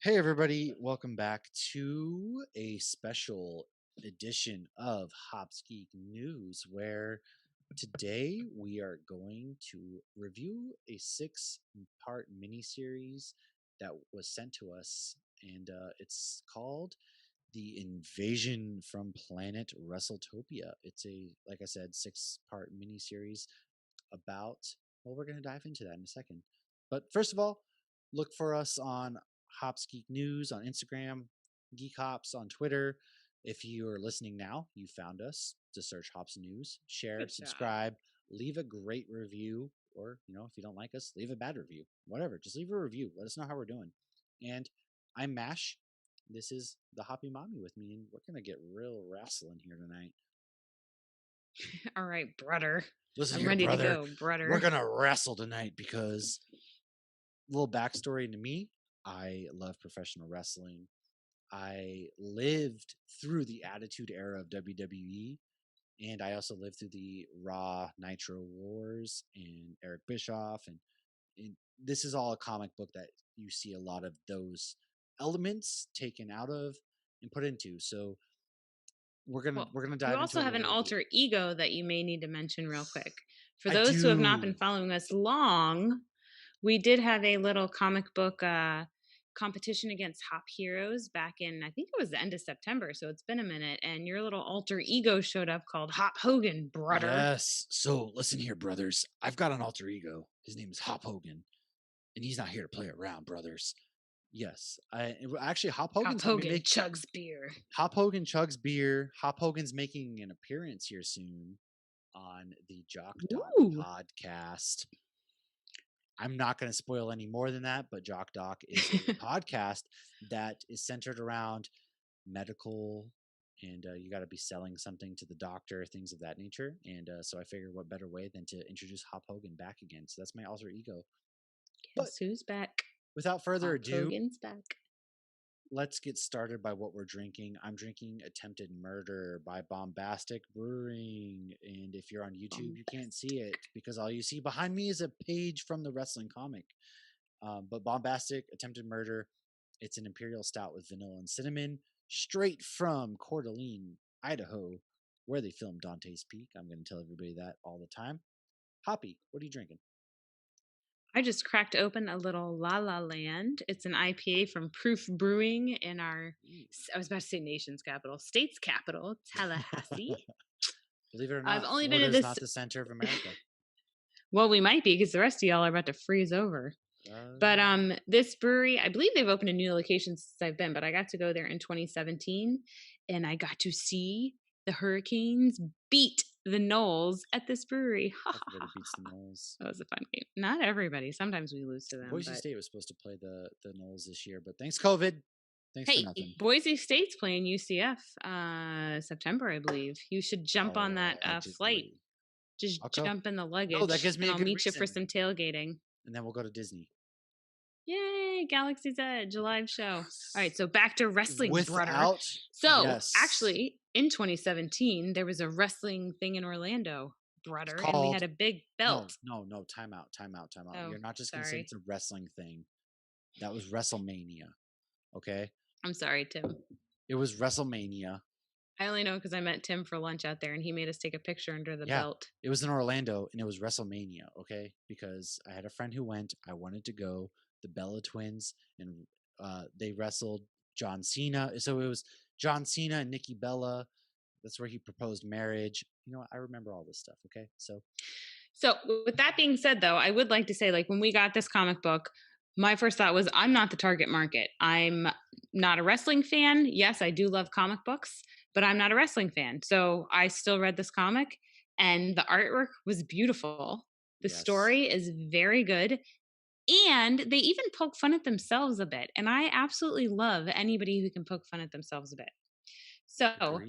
Hey, everybody, welcome back to a special edition of Hops Geek News, where today we are going to review a 6-part miniseries that was sent to us, and it's called The Invasion from Planet Wrestletopia. It's like I said, 6-part miniseries about, well, we're going to dive into that in a second. But first of all, look for us on Hops Geek News on Instagram, Geek Hops on Twitter. If you are listening now, you found us. Just search Hops News, share, Good subscribe, leave a great review, or if you don't like us, leave a bad review. Whatever, just leave a review. Let us know how we're doing. And I'm Mash. This is the Hoppy Mommy with me, and we're gonna get real wrestling here tonight. All right, brother. Listen I'm here, ready brother. to go, brother. We're gonna wrestle tonight because little backstory to me. I love professional wrestling. I lived through the Attitude Era of WWE, and I also lived through the Raw Nitro Wars and Eric Bischoff, and this is all a comic book that you see a lot of those elements taken out of and put into. So we're gonna dive You into also a have an little review. alter ego that you may need to mention real quick. For I those who have not been do. following us long, we did have a little comic book competition against Hop Heroes back in, I think it was the end of September, so it's been a minute. And your little alter ego showed up called Hop Hogan, brother. Yes. So listen here, brothers. I've got an alter ego. His name is Hop Hogan, and he's not here to play around, brothers. Yes, actually Hop Hop Hogan's gonna be Hogan making chugs beer. Hop Hogan chugs beer. Hop Hogan's making an appearance here soon on the Jock Doc Ooh. podcast. I'm not going to spoil any more than that, but Jock Doc is a podcast that is centered around medical, and you got to be selling something to the doctor, things of that nature. And so I figured, what better way than to introduce Hop Hogan back again? So that's my alter ego. But Guess who's back? without further Hop ado, Hogan's back. let's get started by what we're drinking. I'm drinking Attempted Murder by Bombastic Brewing. And if you're on YouTube, you can't see it because all you see behind me is a page from the wrestling comic. But Bombastic Attempted Murder, it's an imperial stout with vanilla and cinnamon, straight from Coeur d'Alene, Idaho, where they filmed Dante's Peak. I'm going to tell everybody that all the time. Hoppy, what are you drinking? I just cracked open a little La La Land. It's an IPA from Proof Brewing in our, I was about to say nation's capital, state's capital, Tallahassee. Believe it or I've not, only been Florida to is this. not the center of America. Well, we might be because the rest of y'all are about to freeze over. But this brewery, I believe they've opened a new location since I've been, but I got to go there in 2017 and I got to see the Hurricanes beat the Knowles at this brewery. Everybody beats the Knowles. That was a fun game. Not everybody. Sometimes we lose to them. Boise but State was supposed to play the Knowles this year, but thanks COVID. Thanks for Hey, nothing. Boise State's playing UCF September, I believe. You should jump on that flight. Just jump in the luggage. Oh, that gives me and a I'll good meet you for reason. some tailgating. And then we'll go to Disney. Yay, Galaxy's Edge, a live show. All right, so back to wrestling, brother. Actually, in 2017, there was a wrestling thing in Orlando, brother, and we had a big belt. No, time out. Oh, You're not just going to say it's a wrestling thing. That was WrestleMania, okay? I'm sorry, Tim. It was WrestleMania. I only know because I met Tim for lunch out there, and he made us take a picture under the belt. It was in Orlando, and it was WrestleMania, okay? Because I had a friend who went. I wanted to go. The Bella Twins, and they wrestled John Cena. So it was John Cena and Nikki Bella. That's where he proposed marriage. You know what? I remember all this stuff, okay? So with that being said, though, I would like to say, like, when we got this comic book, my first thought was, I'm not the target market. I'm not a wrestling fan. Yes, I do love comic books, but I'm not a wrestling fan. So I still read this comic, and the artwork was beautiful. The story is very good. And they even poke fun at themselves a bit. And I absolutely love anybody who can poke fun at themselves a bit. So,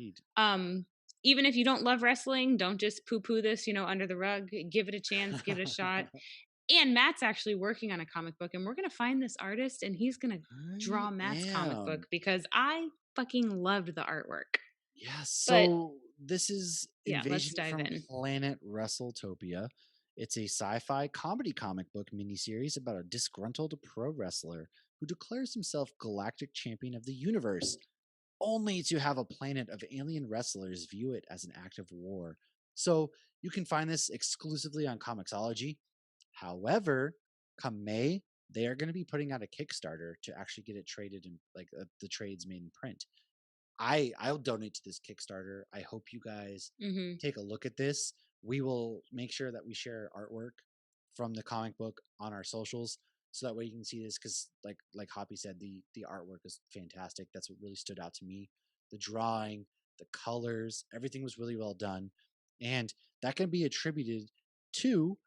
even if you don't love wrestling, don't just poo-poo this, under the rug. Give it a chance, give it a shot. And Matt's actually working on a comic book, and we're going to find this artist, and he's going to draw Matt's comic book because I fucking loved the artwork. Yeah, so this is Invasion from in. Planet Wrestletopia. It's a sci-fi comedy comic book miniseries about a disgruntled pro wrestler who declares himself galactic champion of the universe, only to have a planet of alien wrestlers view it as an act of war. So you can find this exclusively on Comixology. However, come May, they are going to be putting out a Kickstarter to actually get it traded in, like the trades made in print. I'll donate to this Kickstarter. I hope you guys Hmm. take a look at this. We will make sure that we share artwork from the comic book on our socials, so that way you can see this, because like Hoppy said, the artwork is fantastic. That's what really stood out to me. The drawing, the colors, everything was really well done. And that can be attributed to,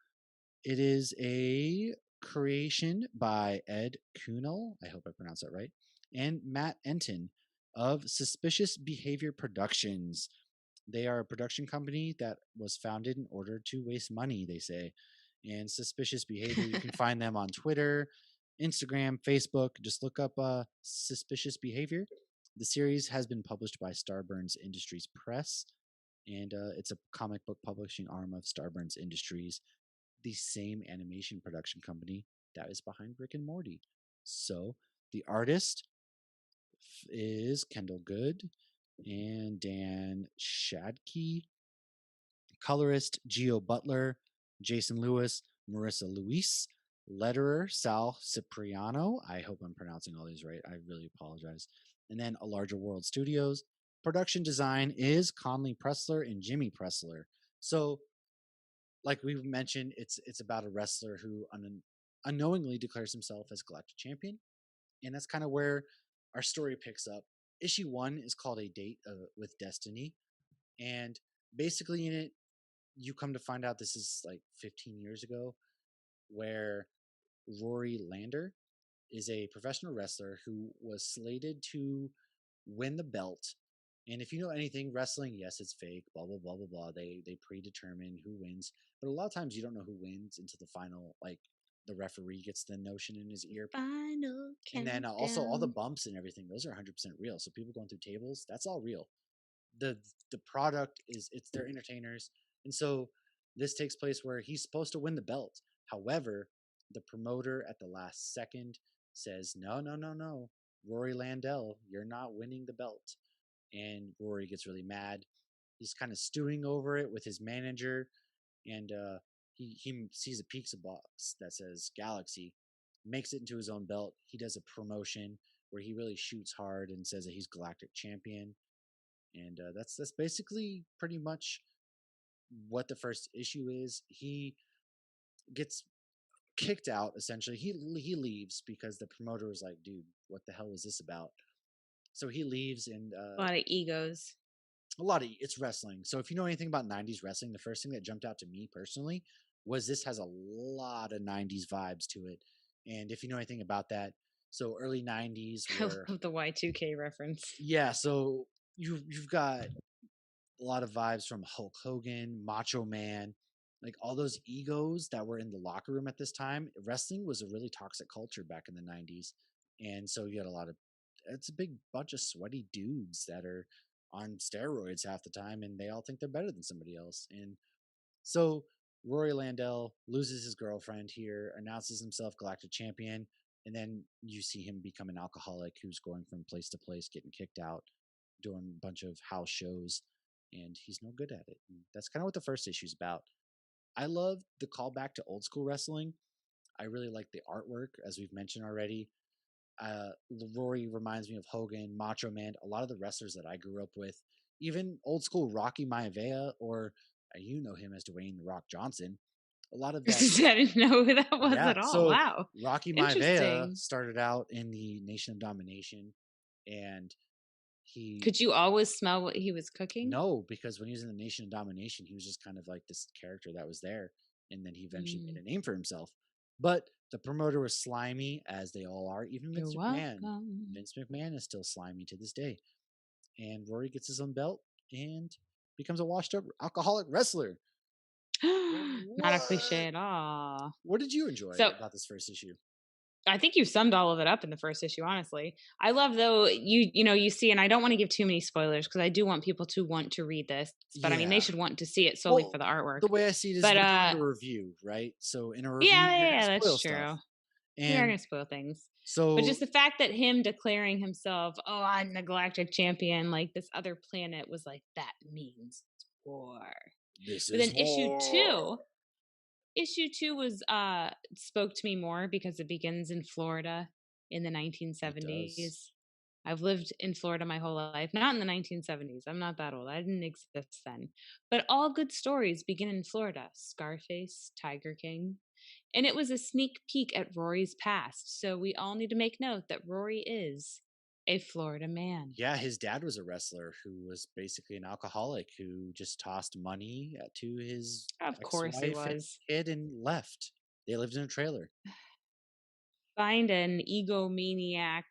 it is a creation by Ed Kuehnel, I hope I pronounced that right, and Matt Entin of Suspicious Behavior Productions. They are a production company that was founded in order to waste money, they say. And Suspicious Behavior, you can find them on Twitter, Instagram, Facebook. Just look up Suspicious Behavior. The series has been published by Starburns Industries Press, and it's a comic book publishing arm of Starburns Industries, the same animation production company that is behind Rick and Morty. So the artist is Kendall Good and Dan Shadkey. Colorist Geo Butler, Jason Lewis, Marissa Luis. Letterer Sal Cipriano. I hope I'm pronouncing all these right. I really apologize. And then A Larger World Studios. Production design is Conley Pressler and Jimmy Pressler. So, like we mentioned, it's about a wrestler who unknowingly declares himself as Galactic Champion, and that's kind of where our story picks up. Issue 1 is called A Date with Destiny, and basically in it, you come to find out this is like 15 years ago, where Rory Lander is a professional wrestler who was slated to win the belt. And if you know anything wrestling, yes, it's fake, blah blah blah blah blah. They predetermine who wins, but a lot of times you don't know who wins until the final, like the referee gets the notion in his ear. Final And then also all the countdown. bumps and everything, those are 100% real. So people going through tables, that's all real. The product is, it's their entertainers. And so this takes place where he's supposed to win the belt. However, the promoter at the last second says, no, no, no, no, Rory Landell, you're not winning the belt. And Rory gets really mad. He's kind of stewing over it with his manager, and he sees a pizza box that says Galaxy, makes it into his own belt. He does a promotion where he really shoots hard and says that he's Galactic Champion, and that's basically pretty much what the first issue is. He gets kicked out essentially. He leaves because the promoter was like, "Dude, what the hell is this about?" So he leaves, and A lot of egos. a lot of it's wrestling. So if you know anything about 90s wrestling, the first thing that jumped out to me personally was this has a lot of 90s vibes to it. And if you know anything about that, so early 90s I were, love the Y2K reference. yeah, so you've got a lot of vibes from Hulk Hogan, Macho Man, like all those egos that were in the locker room at this time. Wrestling was a really toxic culture back in the 90s. And so you had a lot of, it's a big bunch of sweaty dudes that are on steroids half the time, and they all think they're better than somebody else. And so Rory Landell loses his girlfriend here, announces himself Galactic Champion, and then you see him become an alcoholic who's going from place to place, getting kicked out, doing a bunch of house shows, and he's no good at it. And that's kind of what the first issue is about. I love the callback to old school wrestling. I really like the artwork, as we've mentioned already. Rory reminds me of Hogan, Macho Man, a lot of the wrestlers that I grew up with, even old school Rocky Maivia, or you know him as Dwayne The Rock Johnson. A lot of that, I didn't know who that was yeah. at all. So Wow. Rocky Maivia Interesting. started out in the Nation of Domination, and he, Could you always smell what he was cooking? no, because when he was in the Nation of Domination, he was just kind of like this character that was there, and then he eventually made Mm, a name for himself. But the promoter was slimy, as they all are. Even you're Vince McMahon. welcome. Vince McMahon is still slimy to this day. And Rory gets his own belt and becomes a washed-up alcoholic wrestler. Not a What? cliche at all. What did you enjoy So about this first issue? I think you summed all of it up in the first issue, honestly. I love though you see, and I don't want to give too many spoilers because I do want people to want to read this, but I mean they Yeah. should want to see it solely for Well, the artwork. the way I see it is But we're doing a review, right? So in a review, yeah, you're yeah, gonna yeah, spoil that's stuff. true. We are And gonna spoil things. But just so the fact that him declaring himself, "Oh, I'm the galactic champion," like this other planet was like, that means war. this But is then war. issue 2 was spoke to me more because it begins in Florida in the It does. 1970s. I've lived in Florida my whole life, not in the 1970s. I'm not that old. I didn't exist then. But all good stories begin in Florida. Scarface, Tiger King. And it was a sneak peek at Rory's past. So we all need to make note that Rory is a Florida man. Yeah, his dad was a wrestler who was basically an alcoholic who just tossed money to his Of course he ex-wife and was. kid and left. They lived in a trailer. Find an egomaniac.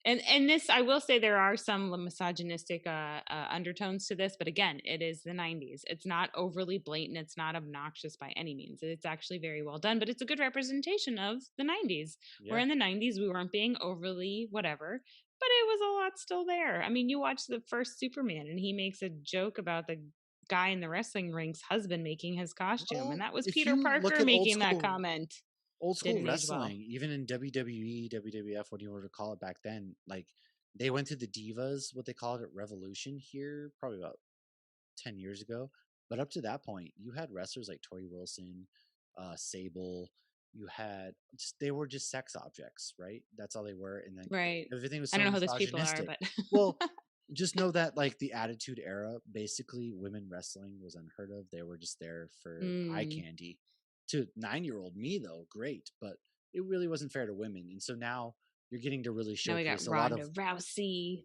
And this, I will say, there are some misogynistic undertones to this, but again, it is the 90s. It's not overly blatant, it's not obnoxious by any means. It's actually very well done, but it's a good representation of the 90s, where Yeah. in the 90s we weren't being overly whatever, but it was a lot still there. I mean, you watch the first Superman and he makes a joke about the guy in the wrestling ring's husband making his costume, and Well, that was if Peter you look Parker at making that comment. old school Didn't age well. wrestling, even in WWE, WWF, what you were to call it back then, like they went through the Divas, what they called it, Revolution here, probably about 10 years ago. But up to that point, you had wrestlers like Tori Wilson, Sable. You had just, they were just sex objects, right? That's all they were. And then Right. everything was I so don't know who those people are, misogynistic. but Well, just know that like the Attitude Era, basically women wrestling was unheard of. They were just there for eye mm, candy. To 9-year-old me, though, great. But it really wasn't fair to women. And so now you're getting to really now we got showcase a lot Ronda of Rousey.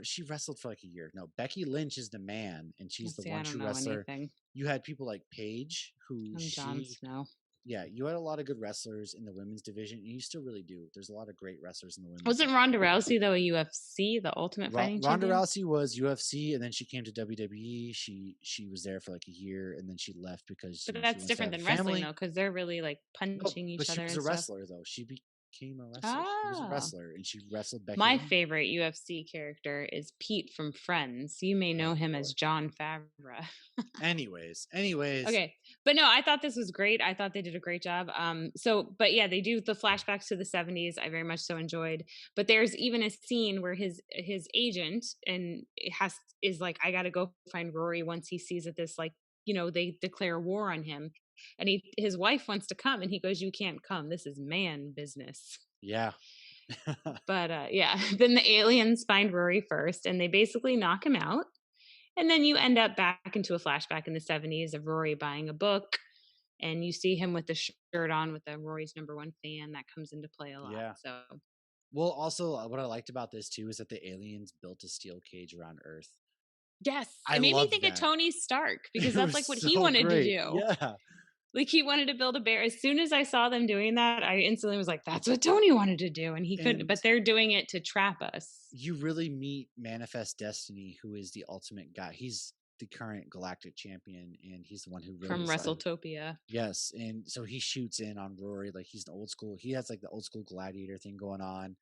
she wrestled for like a year. No, Becky Lynch is the man, and she's Let's the see, one I don't true know wrestler. anything. You had people like Paige, who I'm Jon Snow. yeah, you had a lot of good wrestlers in the women's division, and you still really do. There's a lot of great wrestlers in the women's Wasn't division. Ronda Rousey though a UFC, the Ultimate Fighting Ronda Champion? Rousey was UFC, and then she came to WWE. She was there for like a year, and then she left because But she that's wants to different have a than wrestling family. though, because they're really like No, punching but each she other was and a stuff. wrestler though. She became a wrestler. She was a Oh. wrestler, and she wrestled Becky My Lynch. favorite UFC character is Pete from Friends. You may know Of him as course. John Favreau. Anyways, Okay. But no, I thought this was great. I thought they did a great job. But yeah, they do the flashbacks to the 70s. I very much so enjoyed. But there's even a scene where his agent and it has is like, I gotta go find Rory once he sees that this like, they declare war on him. And his wife wants to come and he goes, "You can't come. This is man business." yeah. But yeah, then the aliens find Rory first and they basically knock him out. And then you end up back into a flashback in the 70s of Rory buying a book, and you see him with the shirt on with the Rory's number one fan. That comes into play a lot. Yeah. So, Well, also, what I liked about this too is that the aliens built a steel cage around Earth. yes, I it made me loved think of that. Tony Stark because It that's was like what he so wanted to great. do. Yeah. Like he wanted to build a bear. As soon as I saw them doing that, I instantly was like, that's what Tony wanted to do. And he couldn't, And but they're doing it to trap us you really meet Manifest Destiny, who is the ultimate guy. He's the current galactic champion, and he's the one who really from decided. WrestleTopia. Yes, and so he shoots in on Rory like he's an old school. He has like the old school gladiator thing going on,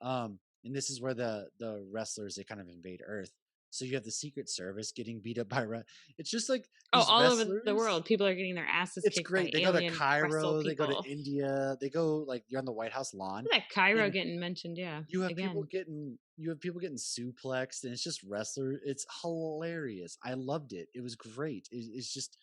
and this is where the wrestlers they kind of invade Earth. So you have the Secret Service getting beat up by it's just like Oh, these all over the wrestlers. world, people are getting their asses It's kicked by great. They go to alien wrestle Cairo, they go to people. India, they go like you're on the White House lawn, That Cairo and getting mentioned, yeah, again. you have people getting suplexed, and it's just wrestler. It's hilarious. I loved it. It was great. It's just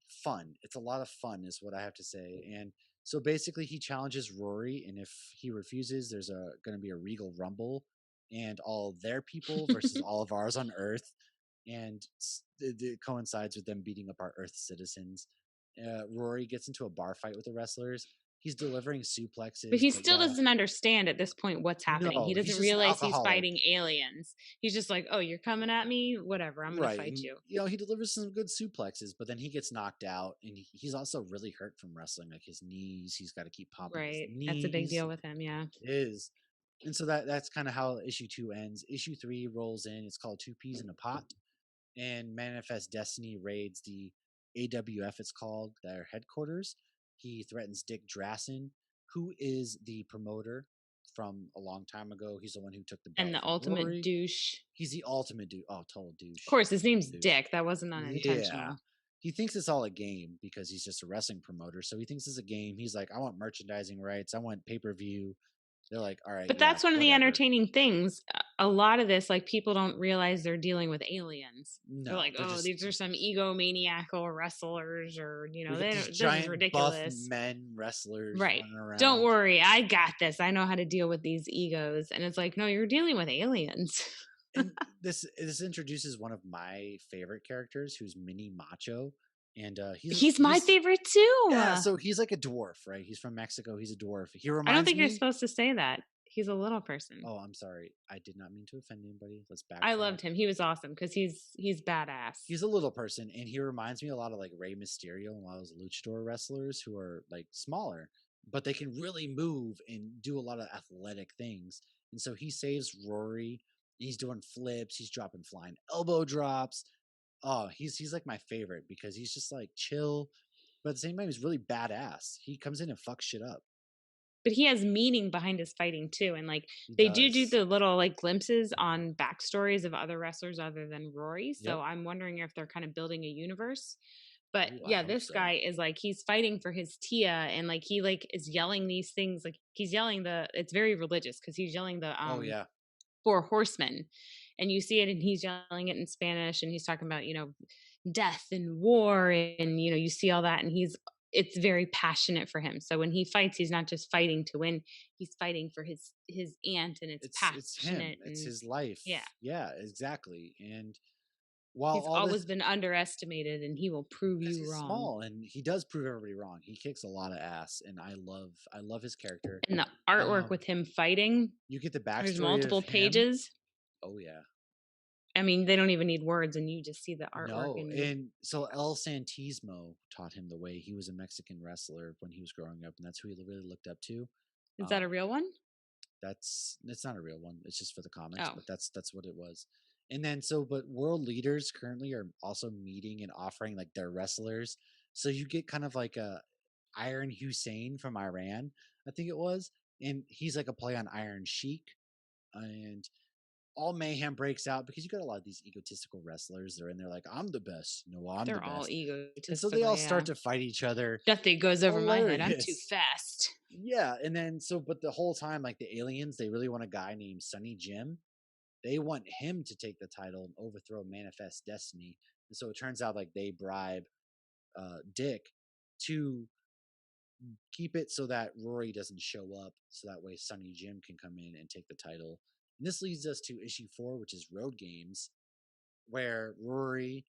fun. It's a lot of fun, is what I have to say. And so basically, he challenges Rory, and if he refuses, there's a going to be a Regal Rumble, and all their people versus all of ours on Earth, and it coincides with them beating up our Earth citizens. Rory gets into a bar fight with the wrestlers. He's delivering But suplexes, he but still yeah, doesn't understand at this point what's happening. He no, he's doesn't just an realize he's alcoholic. fighting aliens. He's just like, "Oh, you're coming at me? Whatever, I'm gonna Right. fight And, you." he delivers some good suplexes, but then he gets knocked out and he's also really hurt from wrestling, like his knees. He's got to keep popping his Right. That's a big knees. deal with him, yeah. It is. And so that's kind of how issue 2 ends. Issue 3 rolls in. It's called Two Peas in a Pot. And Manifest Destiny raids the AWF, it's called, their headquarters. He threatens Dick Drassen, who is the promoter from a long time ago. He's the one who took the And belt the from ultimate Rory. douche. He's the ultimate douche. Oh, total Of douche. course, his name's Douche. Dick. That wasn't Yeah. unintentional. He thinks it's all a game because he's just a wrestling promoter. So he thinks it's a game. He's like, I want merchandising rights. I want pay per view. They're like, all right, But yeah, that's one of the whatever. entertaining things. A lot of this, like, people don't realize they're dealing with aliens. They're No, like, they're "Oh, just these are some egomaniacal wrestlers," or, we got "They these don't this is giant buff ridiculous." men wrestlers Right. running "Don't around. worry, I got this. I know how to deal with these egos." And it's like, "No, you're dealing with aliens." And this introduces one of my favorite characters, who's Mini Macho, and He's my he's favorite too. yeah, so he's like a dwarf, right? He's from Mexico. He's a dwarf. He I don't reminds think you're me. supposed to say that. He's a little person. Oh, I'm sorry. I did not mean to offend anybody. Let's I backtrack. loved him. He was awesome because he's badass. He's a little person, and he reminds me a lot of like Rey Mysterio and a lot of those luchador wrestlers who are like smaller, but they can really move and do a lot of athletic things. And so he saves Rory. He's doing flips. He's dropping flying elbow drops. Oh, he's like my favorite because he's just like chill, but at the same time he's really badass. He comes in and fucks shit up. But he has meaning behind his fighting too, and, like, He they do does. the little, like, glimpses on backstories of other wrestlers other than Rory, Yep. so I'm wondering if they're kinda building a universe. But, Ooh, I yeah, hope this so. guy is, like, he's fighting for his Tia, and, like, he, like, is yelling these things, like, he's yelling it's very religious because he's yelling the, Oh yeah. 4 horsemen, and you see it, and he's yelling it in Spanish, and he's talking about, death and war, and, you see all that, and it's very passionate for him. So when he fights, he's not just fighting to win, he's fighting for his aunt, and it's It's him. passionate, It's and his life. yeah, Yeah, exactly. And while he's all this always been underestimated, and he will prove because you he's wrong. small and he does prove everybody wrong. He kicks a lot of ass and I love his character. And the artwork Um with him fighting, you get the there's backstory of multiple him. pages. Oh yeah. I mean, they don't even need words, and you just see the artwork, No, and and so El Santismo taught him the way. He was a Mexican wrestler when he was growing up, and that's who he really looked up to. is that a Um, real one? it's not a real one. It's just for the comics, Oh, but that's what it was. And then but world leaders currently are also meeting and offering like their wrestlers. So you get kind of like a Iron Hussein from Iran, I think it was, and he's like a play on Iron Sheik, and all mayhem breaks out because you got a lot of these egotistical wrestlers. They're in there like, I'm the best. No, I'm the they're all best. And so they egotistical, all yeah. start to fight each other. Nothing goes It's over my head. I'm too hilarious. fast. Yeah. And then but the whole time, like the aliens, they really want a guy named Sonny Jim. They want him to take the title and overthrow Manifest Destiny. And so it turns out like they bribe Dick to keep it so that Rory doesn't show up, so that way Sonny Jim can come in and take the title. And this leads us to issue 4, which is Road Games, where Rory,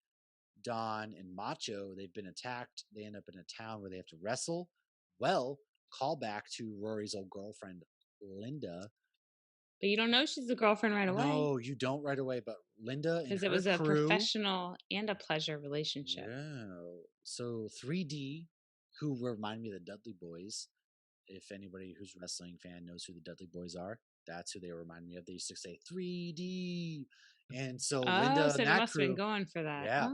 Don, and Macho, they've been attacked. They end up in a town where they have to wrestle. Well, call back to Rory's old girlfriend, Linda. But you don't know she's the girlfriend right away No, you don't right away, but Linda and because it her was a crew. professional and a pleasure relationship. Yeah. So 3D, who remind me of the Dudley Boys. If anybody who's a wrestling fan knows who the Dudley Boys are, that's who they remind me of. They used to say 3D. And so Oh, Linda so and they that must have been crew, going for that. yeah,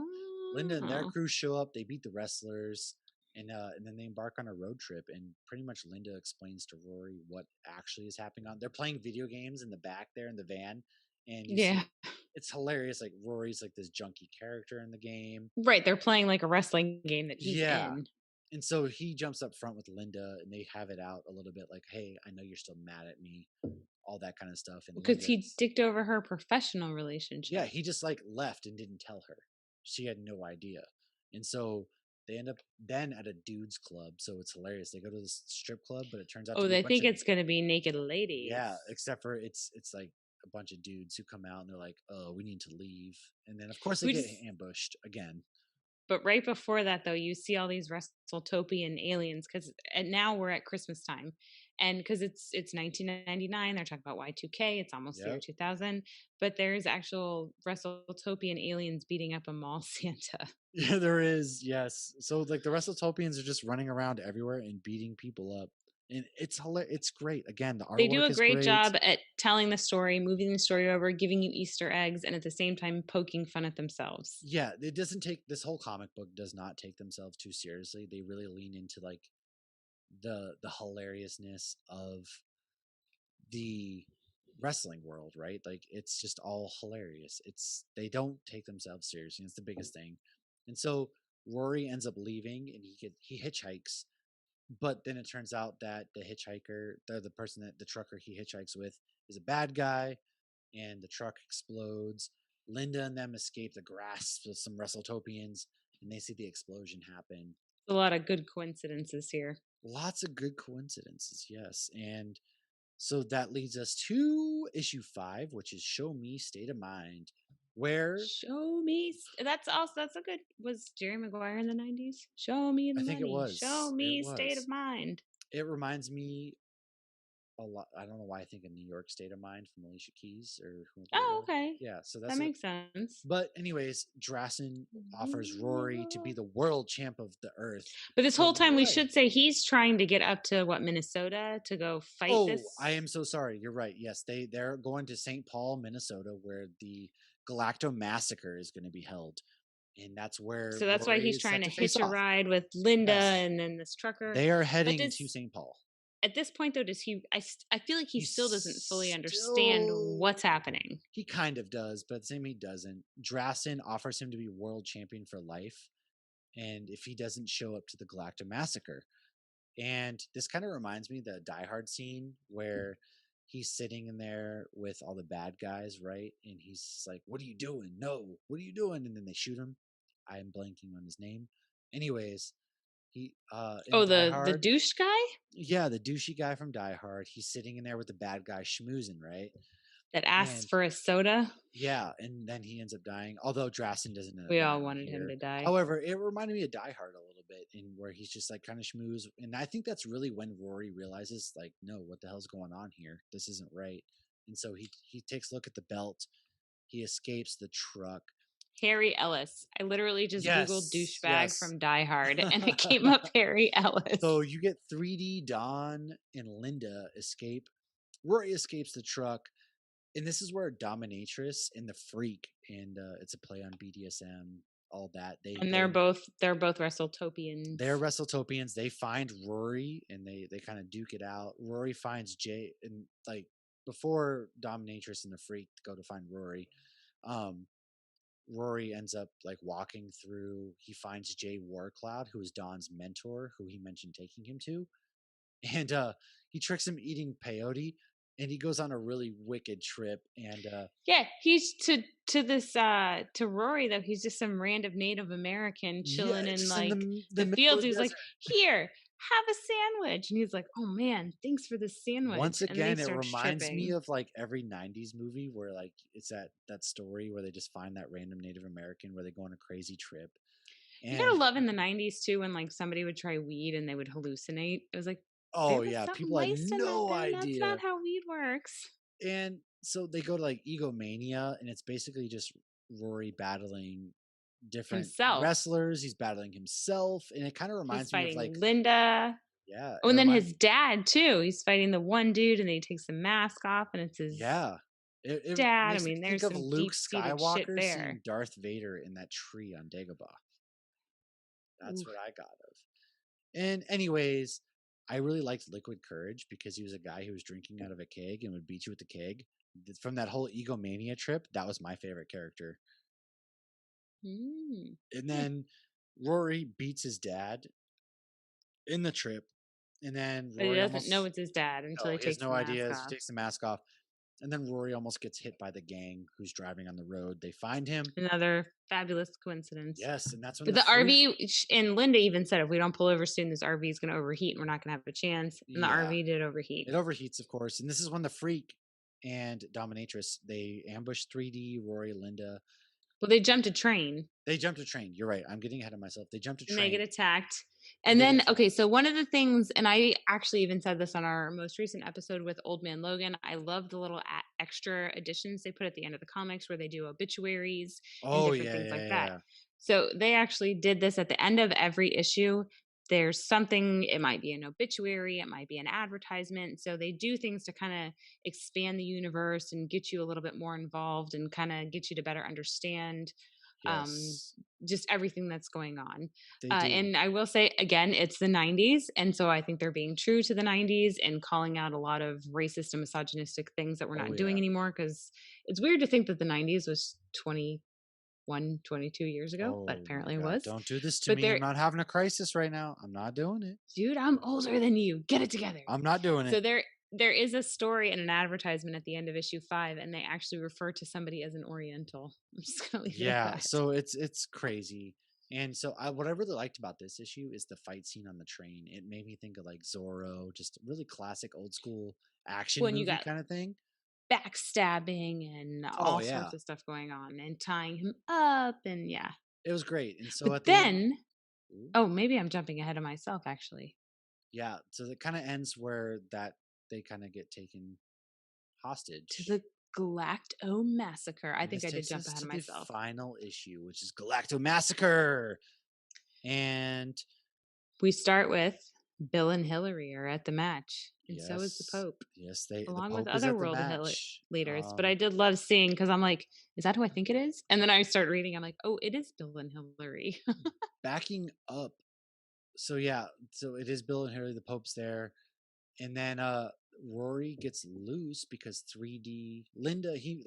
Linda and their Oh. crew show up. They beat the wrestlers, and then they embark on a road trip. And pretty much Linda explains to Rory what actually is happening on. They're playing video games in the back there in the van, and you Yeah. see it's hilarious. Like Rory's like this junky character in the game. Right. They're playing like a wrestling game that he's Yeah, in and so he jumps up front with Linda, and they have it out a little bit, like, "Hey, I know you're still mad at me," all that kind of stuff. And because he Linda's, dicked over her professional yeah, relationship. he just like left and didn't tell her. She had no idea, and so they end up then at a dudes club. So it's hilarious. They go to this strip club, but it turns out to Oh, be a they bunch think of it's going to be naked ladies. yeah, except for it's like a bunch of dudes who come out and they're like, "Oh, we need to leave," and then of course they We get just ambushed again. But right before that, though, you see all these Wrestletopian aliens because and now we're at Christmas time, and because it's 1999, they're talking about Y2K. It's almost the year Yep. 2000, but there's actual Wrestletopian aliens beating up a mall Santa. Yeah, there is. Yes. So like the Wrestletopians are just running around everywhere and beating people up. And it's hilarious. It's great. Again, the They do artwork a is great great. job at telling the story, moving the story over, giving you Easter eggs, and at the same time poking fun at themselves. Yeah, it doesn't take this whole comic book does not take themselves too seriously. They really lean into like the hilariousness of the wrestling world, right? Like it's just all hilarious. It's they don't take themselves seriously. It's the biggest thing. And so Rory ends up leaving and he hitchhikes, but then it turns out that the hitchhiker, the person that the trucker he hitchhikes with is a bad guy and the truck explodes. Linda and them escape the grasp of some Wrestletopians and they see the explosion happen. A lot of good coincidences here. Lots of good coincidences, yes. And so that leads us to issue 5, which is Show Me State of Mind, where Show me. That's a good. Was Jerry Maguire in the 90s? Show me the I think it money. Show was. It me state of was. mind. It reminds me a lot. I don't know why I think of New York State of Mind from Alicia Keys or whoever it Oh, was. okay. Yeah, so That that's what. makes sense. But anyways, Drassen offers Rory to be the world champ of the Earth. But this No whole time, we way. should say he's trying to get up to what, Minnesota, to go fight Oh, I this. am so sorry. You're right. Yes, they're going to St. Paul, Minnesota, where the Galacto Massacre is going to be held, and that's where So that's why Rory he's is trying set to to face hitch a off. ride with Linda Yes, and then this trucker. they are But heading to does St. Paul. at this point though, does he? I feel like he He's still doesn't fully understand what's happening. he kind of does, but at the same he doesn't. Drassen offers him to be world champion for life, and if he doesn't show up to the Galacto Massacre, and this kind of reminds me of the Die Hard scene where he's sitting in there with all the bad guys, right? And he's like, "What are you doing? No, what are you doing?" And then they shoot him. I am blanking on his name. Anyways, he in Oh, Die the Hard, douche guy yeah, the douchey guy from Die Hard. He's sitting in there with the bad guy schmoozing, right? that asks And for a soda. yeah, and then he ends up dying. Although Drassen doesn't end up We all dying wanted him here. to die. However, it reminded me of Die Hard a little bit, in where he's just like kind of schmooze. And I think that's really when Rory realizes, like, no, what the hell's going on here? This isn't right. And so he takes a look at the belt. He escapes the truck. Harry Ellis. I literally just Googled Yes, douchebag yes. from Die Hard and it came up Harry Ellis. So you get 3D Dawn and Linda escape. Rory escapes the truck. And this is where Dominatrix and the Freak, and it's a play on BDSM, all that. They And get in. they're both Wrestletopians. They're Wrestletopians. They find Rory and they kind of duke it out. Rory finds Jay, and like before Dominatrix and the Freak go to find Rory, um, Rory ends up like walking through. He finds Jay Warcloud, who is Dawn's mentor, who he mentioned taking him to, and he tricks him eating peyote, and he goes on a really wicked trip. And Yeah, he's to this to Rory though, he's just some random Native American yeah, chilling it's in just in like the the middle of fields. the He's like, desert. "Here, have a sandwich." And he's like, "Oh man, thanks for the Once sandwich." And then he again, it starts reminds me tripping. of like every '90s movie where like it's that story where they just find that random Native American where they go on a crazy trip. You gotta And love in the 90s too when like somebody would try weed and they would hallucinate. It was like oh there was yeah, something people had laced in that no gun. That's idea. not how weed works. And so they go to like Egomania, and it's basically just Rory battling different Himself. wrestlers. He's battling himself, and it kind of He's reminds me of like, fighting Linda. yeah, Oh, it and then reminds his dad too. He's fighting the one dude, and then he takes the mask off, and it's his yeah. It dad. I makes me mean, think there's of some Luke deep seated shit Skywalker seeing there. Darth Vader in that tree on Dagobah. That's Oof. what I got of. And anyways, I really liked Liquid Courage because he was a guy who was drinking out of a keg and would beat you with the keg. From that whole Egomania trip, that was my favorite character. Mm. And Hmm. then Rory beats his dad in the trip, and then But he Rory doesn't know almost it's his dad until no, he he has takes no the mask idea. He off. takes the mask off, and then Rory almost gets hit by the gang who's driving on the road. They find him. Another fabulous coincidence. Yes, and that's when But the the freak. RV, and Linda even said, if we don't pull over soon, this RV is going to overheat and we're not going to have a chance. And the Yeah, RV did overheat. it overheats, of course, and this is when the freak and Dominatrix they ambush 3D Rory, Linda. Well, they jumped a train They jumped a train. You're right. I'm getting ahead of myself. They jumped a and they get train attacked. and And they get then, attacked. okay, so one of the things, and I actually even said this on our most recent episode with Old Man Logan, I love the little extra additions they put at the end of the comics where they do obituaries and Oh different yeah, things yeah, like yeah, that. yeah. So they actually did this at the end of every issue. There's something, it might be an obituary, it might be an advertisement. So they do things to kind of expand the universe and get you a little bit more involved and kind of get you to better understand um, Yes, just everything that's going on. they do. And I will say again, it's the 90s. And so I think they're being true to the 90s and calling out a lot of racist and misogynistic things that we're Oh not yeah. doing anymore. Cause it's weird to think that the 90s was 22 years ago, but Oh my apparently it God. was. Don't do this to But me. I'm there, not having a crisis right now. I'm not doing it. dude, I'm older than you. Get it together. I'm not doing So it. there is a story in an advertisement at the end of issue 5, and they actually refer to somebody as an Oriental. I'm just gonna leave it at Yeah, that. so it's crazy. And so what I really liked about this issue is the fight scene on the train. It made me think of like Zorro, just really classic old school action When you movie got kind of thing. backstabbing and Oh all yeah. sorts of stuff going on and tying him up and yeah. It was great. And so But at the end, then ooh, oh, maybe I'm jumping ahead of myself actually. yeah, so it kind of ends where that they kind of get taken To hostage. the Galacto Massacre. I And think this I did takes jump us ahead to of the myself. final issue, which is Galacto Massacre. And We start with Bill and Hillary are at the match, and so is the yes, Pope, yes, the along with Pope is other at the world match. leaders. But I did love seeing because I'm like, is that who I think it is? And then I start reading, I'm like, oh, it is Bill and Hillary. Backing up. So yeah, so it is Bill and Harry, the Pope's there. And then Rory gets loose because 3D Linda, Well, he's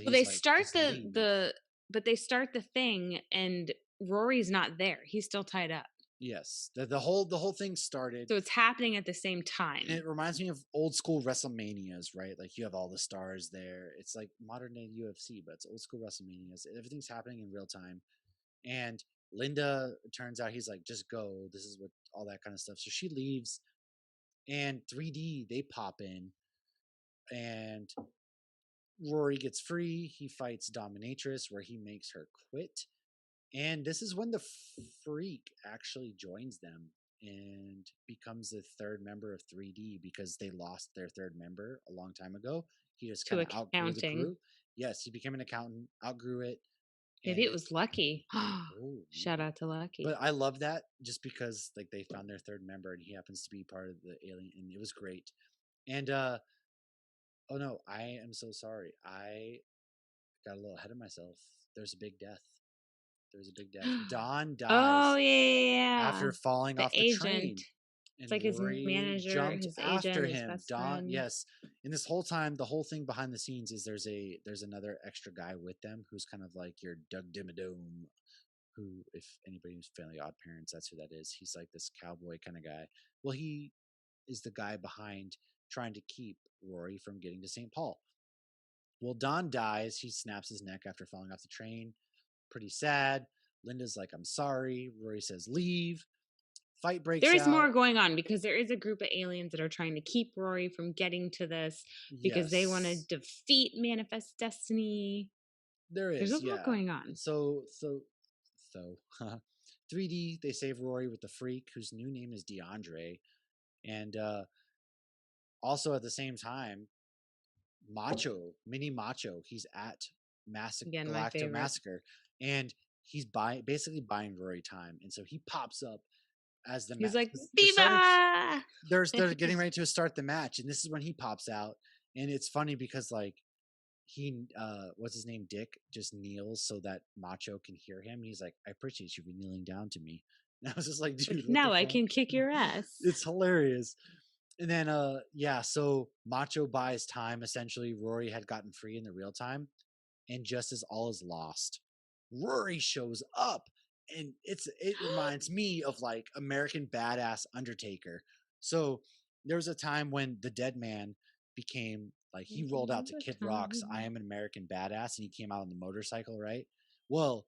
they like, start just leave. but they start the thing, and Rory's not there. He's still tied up. Yes. The whole thing started. So it's happening at the same And time. it reminds me of old school WrestleManias, right? Like you have all the stars there. It's like modern day UFC, but it's old school WrestleManias. Everything's happening in real time. And Linda, it turns out he's like, just go. This is what all that kind of stuff. So she leaves, and 3D they pop in, and Rory gets free. He fights Dominatrix, where he makes her quit. And this is when the Freak actually joins them and becomes the third member of 3D because they lost their third member a long time ago. He just To kind of outgrew the accounting. crew. Yes, he became an accountant, outgrew it, Maybe and it was Lucky. oh, Shout maybe. out to But Lucky. I love that just because like they found their third member and he happens to be part of the alien, and it was great. And oh no, I am so sorry. I got a little ahead of myself. There's a big death. There's a big death. Dawn Oh, dies yeah, yeah, yeah. after falling The off the agent. train, It's and like his Rory manager, jumped his after agent, his him. best Dawn, friend. yes. And this whole time, the whole thing behind the scenes is there's another extra guy with them who's kind of like your Doug Dimmadome, who, if anybody's Family Odd Parents, that's who that is. He's like this cowboy kind of guy. Well, he is the guy behind trying to keep Rory from getting to St. Paul. Well, Don dies. He snaps his neck after falling off the train. Pretty sad. Linda's like, I'm sorry. Rory says, leave. Fight There breaks is more out. going on because there is a group of aliens that are trying to keep Rory from getting to this because they want to Yes, defeat Manifest Destiny. there There's a is. lot Yeah. going on. So 3D, they save Rory with the Freak, whose new name is DeAndre. And also at the same time, Mini Macho, he's at Again, my Galacto favorite. Massacre, and he's basically buying Rory time. And so he pops up as the He's match. like, They're starting. Viva! They're getting ready to start the match, and this is when he pops out. And it's funny because like he what's his name, Dick, just kneels so that Macho can hear him. And he's like, I appreciate you for kneeling down to me. And I was just like, Like, dude, what the now I fuck? can kick your ass. It's hilarious. And then yeah, so Macho buys time. Essentially, Rory had gotten free in the real time, and just as all is lost, Rory shows up, and it reminds me of like American Badass Undertaker. So there was a time when the Dead Man became like, he rolled out to The Kid Rock's "I time. Am an American Badass," and he came out on the motorcycle, right? Well,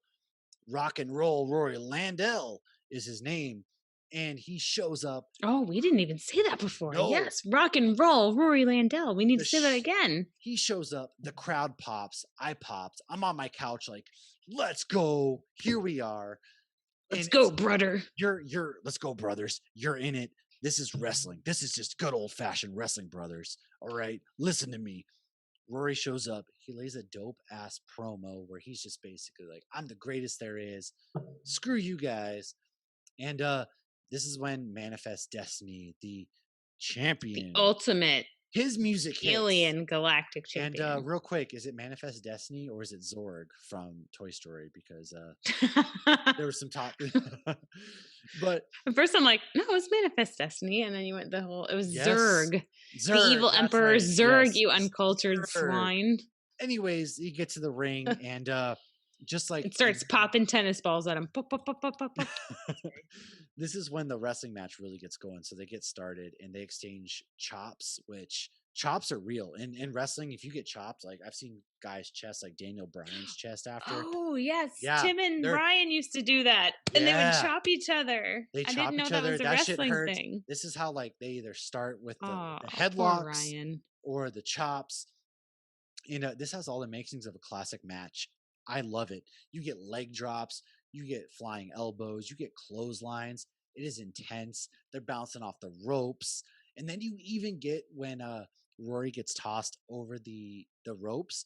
Rock and Roll Rory Landell is his name, and he shows up. Oh, we didn't even say that before. No, Yes, rock and roll, Rory Landell. We need the to say that again. he shows up, the crowd pops, I popped, I'm on my couch like, let's go, here we are. Let's And go, it's brother. you're let's go, brothers, you're in it. This is wrestling, this is just good old fashioned wrestling, brothers. All right, listen to me. Rory shows up, he lays a dope ass promo where he's just basically like, I'm the greatest there is, screw you guys. And this is when Manifest Destiny, the The champion, ultimate. His music hits. Alien galactic And champion. real quick, is it Manifest Destiny or is it Zorg from Toy Story? Because there was some talk. But At first, I'm like, no, it's Manifest Destiny, and then you went it was yes, Zurg, the Zerg, evil that's Emperor right. Zurg, Yes, you uncultured Zerg. swine. Anyways, you get to the ring and just like It starts popping tennis balls at him. Pop, pop, pop, pop, pop, pop. this is when the wrestling match really gets going. So they get started and they exchange chops, which chops are real. In wrestling, if you get chopped, like I've seen guys' chest, like Daniel Bryan's chest after. Oh yes, Yeah, Tim and they're Ryan used to do that, and they would yeah, chop each other. they I didn't chop know each that other. was a That shit wrestling hurts. thing. This is how like they either start with Oh, the poor headlocks Ryan. or the chops. This has all the makings of a classic match. I love it. You get leg drops, you get flying elbows, you get clotheslines. It is intense. They're bouncing off the ropes, and then you even get when Rory gets tossed over the ropes.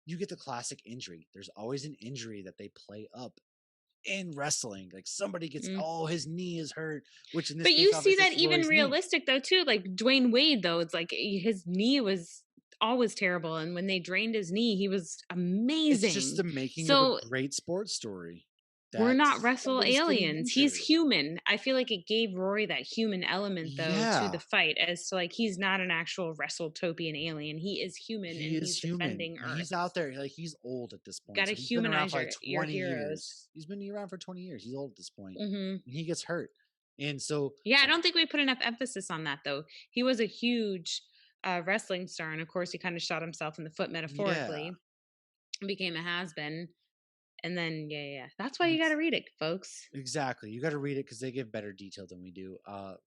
You get the classic injury. There's always an injury that they play up in wrestling. Like somebody gets, Mm. oh, his knee is hurt, which in this But case, you see obviously, that it's even Rory's knee. realistic though too. Like Dwayne Wade though, it's like his knee was always terrible, and when they drained his knee, he was It's just amazing. the making of a So great sports story we're that not wrestle somebody's getting aliens. He's injured. human. I feel like it gave Rory that human element though to the Yeah, fight, as to like he's not an actual Wrestletopian alien. He is human he and is he's human. defending He's Earth. out there, like he's old at this point. Got to So he's been around humanize for like your 20 heroes. years. He's been around for 20 years. He's old at this point. Hmm. And he gets hurt. And so, Yeah, I don't think we put enough emphasis on that though. He was a huge wrestling star, and of course, he kind of shot himself in the foot yeah. metaphorically, became a has been, and then yeah, that's why you got It's- to read it, folks. exactly. You got to read it because they give better detail than we do.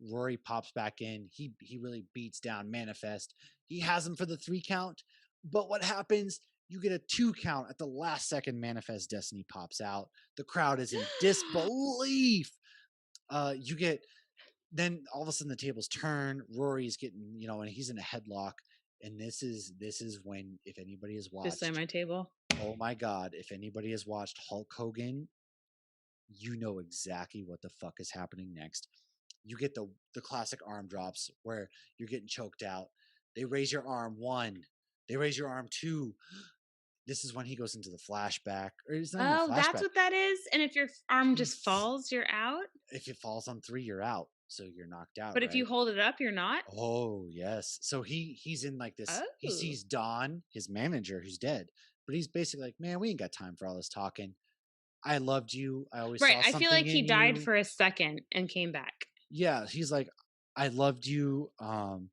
Rory pops back in. He really beats down Manifest. He has him for the 3 count. But what happens? You get a 2 count at the last second. Manifest Destiny pops out. The crowd is in disbelief. You get then all of a sudden the tables turn. Rory's getting, and he's in a headlock. And this is when, if anybody has Just lay watched, my table. oh my god, if anybody has watched Hulk Hogan, you know exactly what the fuck is happening next. You get the classic arm drops where you're getting choked out. They raise your arm 1, they raise your arm 2. This is when he goes into the flashback, or it's not even a Oh, that's flashback. what that is. And if your arm just He's falls, you're out. If it falls on 3, you're out, so you're knocked out, But if you right? hold it up, you're not. Oh yes. So he's in like this. He Oh, sees Don, his manager, who's dead, but he's basically like, man, we ain't got time for all this talking. I loved you. I always right. saw I feel something like he in died you. for a second and came back Yeah, he's like, I loved you. because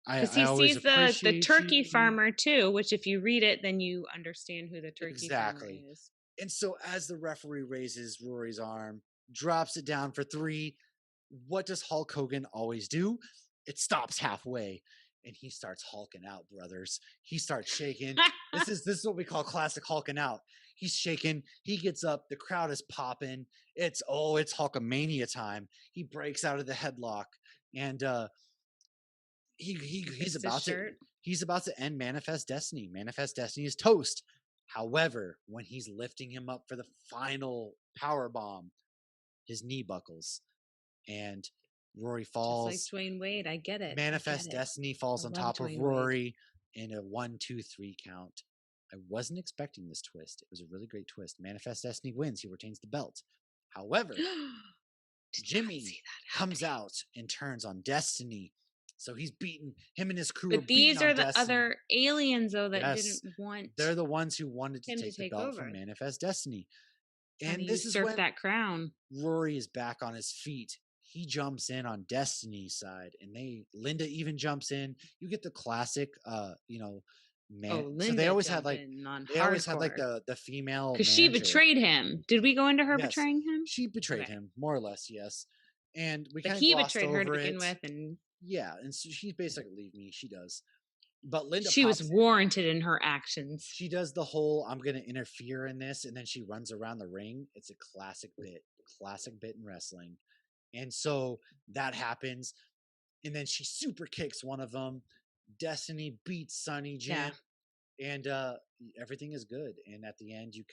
I he always sees the appreciate turkey you. farmer too. Which, if you read it, then you understand who the turkey farmer Exactly. is. And so as the referee raises Rory's arm, drops it down for 3, what does Hulk Hogan always do? It stops halfway and he starts hulking out, brothers. He starts shaking. This is what we call classic hulking out. He's shaking, he gets up, the crowd is popping. It's Hulkamania time. He breaks out of the headlock and he's Fixed his about to shirt. he's about to end Manifest Destiny. Manifest Destiny is toast. However, when he's lifting him up for the final power bomb, his knee buckles and Rory Just like falls. Dwayne Wade. I get it. I get Manifest it. Destiny falls I on love top of Dwayne Wade. Rory in a 1, 2, 3 count. I wasn't expecting this twist. It was a really great twist. Manifest Destiny wins. He retains the belt. However, Did not see Jimmy that comes happening. out and turns on Destiny. So he's beaten him and his crew are But beating these on are the Destiny. other aliens, though, that Yes, didn't want they're the ones who wanted to him to take the take belt from over, Manifest Destiny. trying to And this is usurp when that crown. Rory is back on his feet. He jumps in on Destiny's side, and Linda even jumps in. You get the classic, Oh, man. So Linda jumped in on they always had like hardcore the female because she manager. betrayed him. Did we go into her Yes, betraying him? she betrayed Okay. him more or less. Yes, and we But kind of he glossed betrayed her to over begin it. with, and Yeah, and so she's basically leave me. She does, but Linda she was pops in. warranted in her actions. She does the whole "I'm gonna interfere in this," and then she runs around the ring. It's a classic bit in wrestling. And so that happens, and then she super kicks one of them. Destiny beats Sunny Yeah. Jim, and everything is good. And at the end, you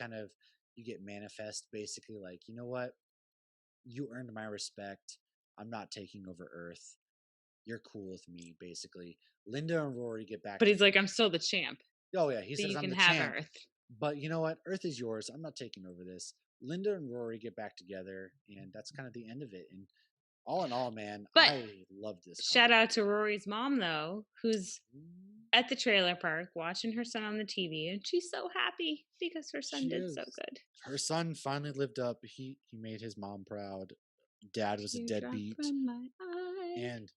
get Manifest basically like, you know what, you earned my respect. I'm not taking over Earth. you're cool with me, basically. Linda and Rory get back But he's like, together. I'm still the champ, Oh yeah, he so says you I'm can the have champ, Earth. but you know what? Earth is yours. I'm not taking over this. Linda and Rory get back together, and that's kind of the end of it. And all in all, man, But I love this shout comic out book. to Rory's mom, though, who's at the trailer park watching her son on the TV, and she's so happy because her son She did so is. good. Her son finally lived up. He made his mom proud. Dad was a Teardrop deadbeat, from my eye. and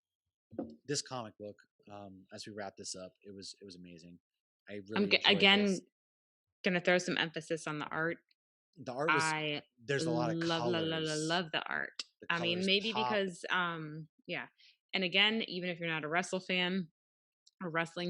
this comic book, as we wrap this up, it was amazing. I really enjoyed this. Again gonna throw some emphasis on the art. The art was I there's a lot of colors. love the art. The I mean, colors maybe pop. because yeah. And again, even if you're not a wrestling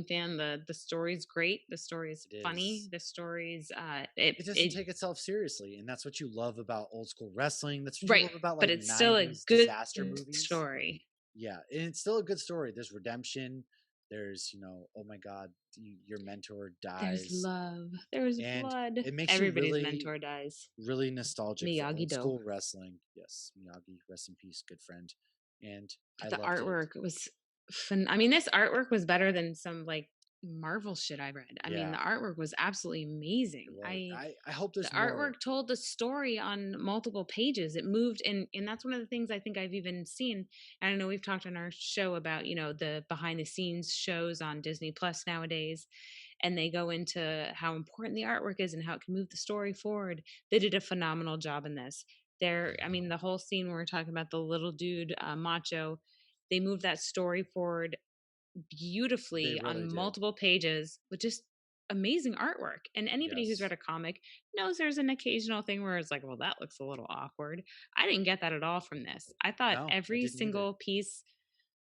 fan, the story's great. The story's It funny. is. The story's It doesn't take itself seriously, and that's what you love about old school wrestling. That's what you right, love about but like it's still a 90s good disaster movies. story. Yeah, and it's still a good story. There's redemption. There's, oh my God, your mentor There's dies, love. There's and blood. it makes you Everybody's really, mentor dies. really nostalgic for Miyagi old Do. school wrestling. Yes, Miyagi, rest in peace, good friend. And I But the loved it. artwork was I mean, this artwork was better than some like Marvel shit I read. I mean, Yeah, the artwork was absolutely it amazing. was. I hope The there's more. artwork told the story on multiple pages. It moved, and that's one of the things I think I've even seen. I know we've talked on our show about, the behind the scenes shows on Disney Plus nowadays, and they go into how important the artwork is and how it can move the story forward. They did a phenomenal job in this. I mean, the whole scene where we're talking about the little dude, Macho, they moved that story forward They beautifully on really did. multiple pages with just amazing artwork. And anybody who's read Yes. a comic knows there's an occasional thing where it's like, well, that looks a little awkward. I didn't get that at all from this. I thought No, I every didn't either. single piece,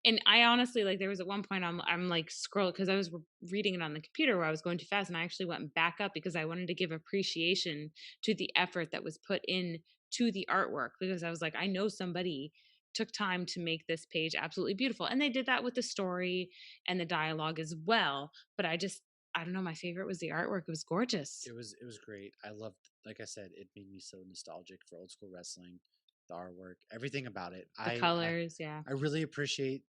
and I honestly, like, there was at one point I'm like scroll because I was reading it on the computer where I was going too fast, and I actually went back up because I wanted to give appreciation to the effort that was put in to the artwork, because I was like, I know somebody took time to make this page absolutely beautiful, and they did that with the story and the dialogue as well. But I don't know, my favorite was the artwork. It was gorgeous. It was great. I loved, like I said, it made me so nostalgic for old school wrestling, the artwork, everything about it. The colors, yeah. I really appreciate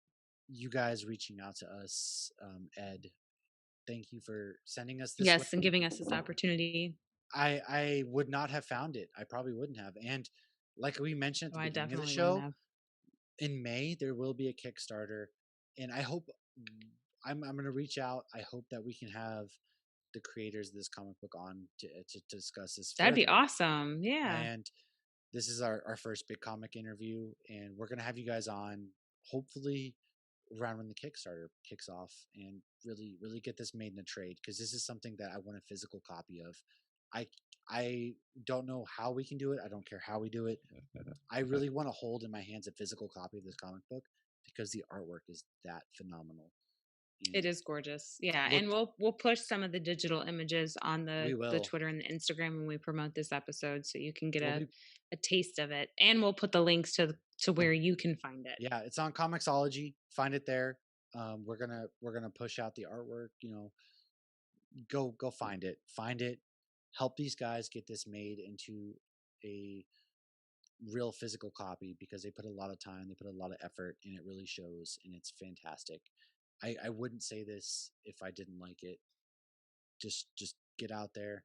you guys reaching out to us, Ed. Thank you for sending us this way. Yes, and giving us this opportunity. I would not have found it. I probably wouldn't have. And like we mentioned at Oh, the I beginning of the definitely wouldn't show, have. in May there will be a Kickstarter, and I hope I'm going to reach out. I hope that we can have the creators of this comic book on to discuss this That'd be further. awesome. Yeah. And this is our first big comic interview, and we're going to have you guys on hopefully around when the Kickstarter kicks off, and really get this made in a trade, because this is something that I want a physical copy of. I don't know how we can do it. I don't care how we do it. I really want to hold in my hands a physical copy of this comic book because the artwork is that phenomenal. And It is gorgeous. Yeah, look, and we'll push some of the digital images on we the will. Twitter and the Instagram when we promote this episode, so you can get We'll be a taste of it. And we'll put the links to where you can find it. Yeah, it's on Comixology. Find it there. We're gonna push out the artwork. Go find it. Find it. Help these guys get this made into a real physical copy, because they put a lot of time, they put a lot of effort, and it really shows, and it's fantastic. I wouldn't say this if I didn't like it. Just get out there,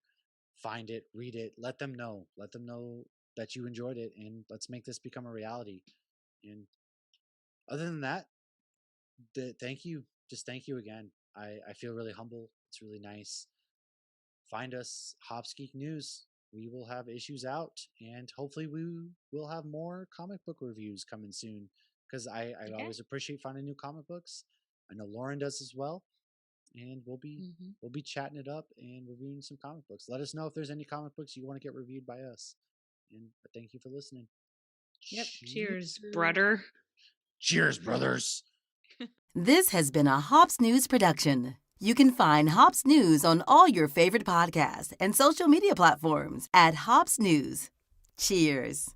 find it, read it, let them know. Let them know that you enjoyed it, and let's make this become a reality. And other than that, thank you. Just thank you again. I feel really humble. It's really nice. Find us, Hops Geek News. We will have issues out, and hopefully we will have more comic book reviews coming soon, because I Okay. always appreciate finding new comic books. I know Lauren does as well, and Mhm. we'll be chatting it up and reviewing some comic books. Let us know if there's any comic books you want to get reviewed by us. And thank you for listening. Yep. Cheers, brother. Cheers, brothers. This has been a Hops News production. You can find Hops News on all your favorite podcasts and social media platforms at Hops News. Cheers.